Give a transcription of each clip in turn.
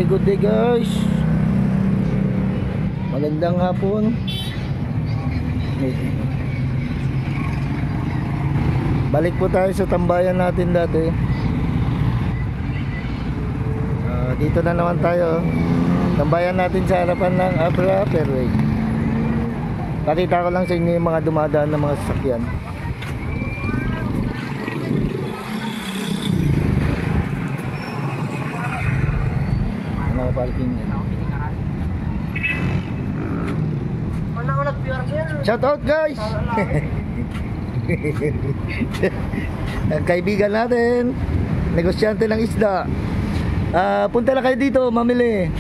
good day guys. Magandang hapon. Balik po tayo sa tambayan natin dati. Dito na naman tayo. Tambayan natin sa harapan ng Abra Fairway. Pakita ko lang sa inyo yung mga dumadaan ng mga sasakyan. Parking yan. Shout out guys. Ang kaibigan natin, negosyante ng isda. Punta na kayo dito mamili.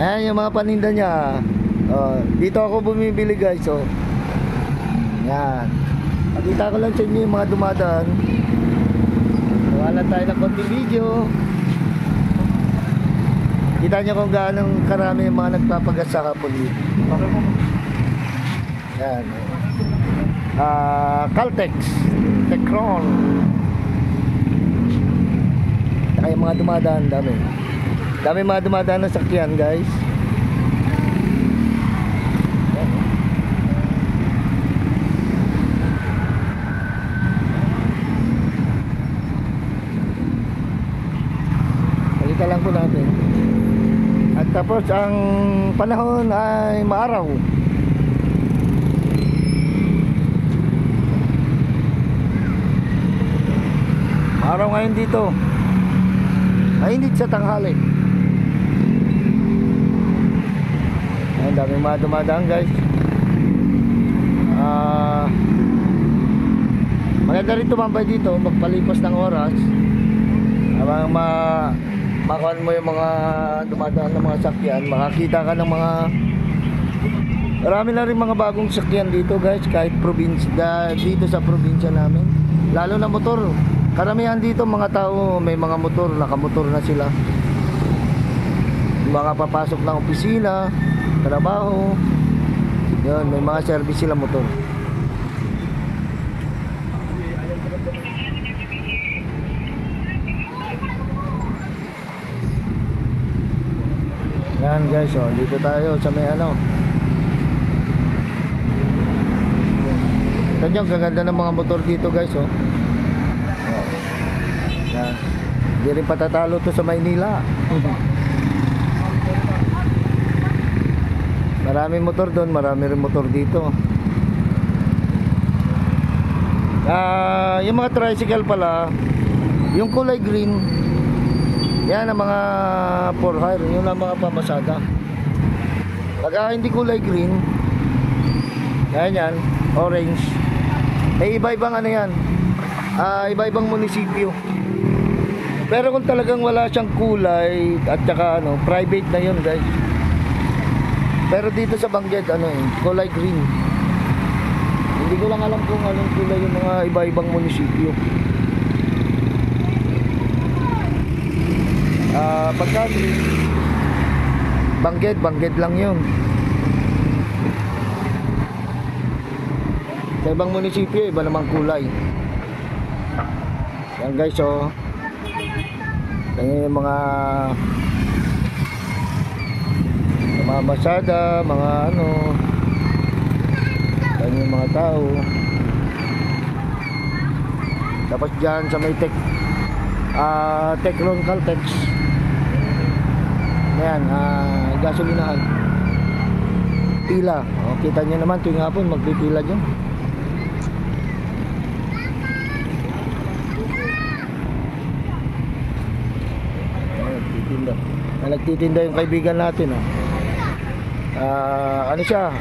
Ayan yung mga paninda niya. Dito ako bumibili guys. Yan. Pakita ko lang sa inyo yung mga dumadaan. Wala tayo ng konting video. Kita nyo kung gaano karami yung mga nagpapagas sa kapon dito. Yan. Caltex, Tecron. Saka yung mga dumadaan, dami. Dami mga dumadaan na sakyan guys. Yan. Halika lang po natin. At tapos ang panahon ay maaraw. Maaraw ngayon dito. Mainit sa tanghali. Ang dami mga dumadaan guys. Maganda rin tumambay dito, magpalipas ng oras. Habang makuha mo yung mga dumadaan ng mga sakyan, makakita ka ng mga marami na rin mga bagong sakyan dito guys, kahit probinsya, dito sa probinsya namin, lalo na motor. Karamihan dito mga tao may mga motor, nakamotor na sila, mga papasok ng opisina, trabaho, yun, may mga service sila motor. Yan guys, dito tayo sa may ano. Ito yung gaganda ng mga motor dito guys. Yan. Hindi rin patatalo to sa Maynila. Maraming motor doon, marami rin motor dito. Yung mga tricycle pala, yung kulay green, yan ang mga for hire, yun ang mga pamasada. Pag hindi kulay green, yan, orange. May iba-ibang ano yan, iba-ibang munisipyo. Pero kung talagang wala siyang kulay at saka ano, private na yun guys. Pero dito sa Benguet, kulay green. Hindi ko lang alam kung anong kulay yung mga iba-ibang munisipyo. Pagka Benguet lang yun. Sa ibang munisipyo, iba namang kulay. Yan guys, yan yung mga masada, mga ano, yan yung mga tao. Tapos dyan sa may Tecron Caltex. Ayan, gasolinahan. Pila. Kita nyo naman tuwing hapon magpipila dyan. Nagtitinda yung kaibigan natin. Ano siya?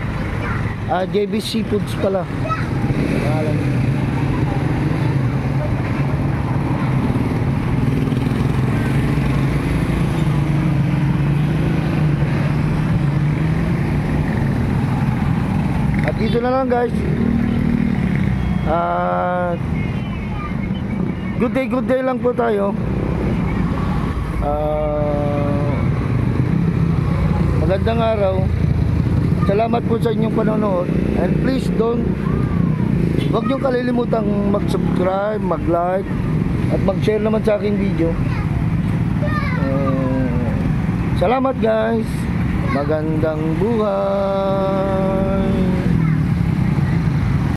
JB Seafoods pala. Dito na lang guys. Good day lang po tayo. Magandang araw. Salamat po sa inyong panonood. And please huwag niyong kalilimutang mag-subscribe, mag-like at mag-share naman sa aking video. Salamat guys. Magandang buhay.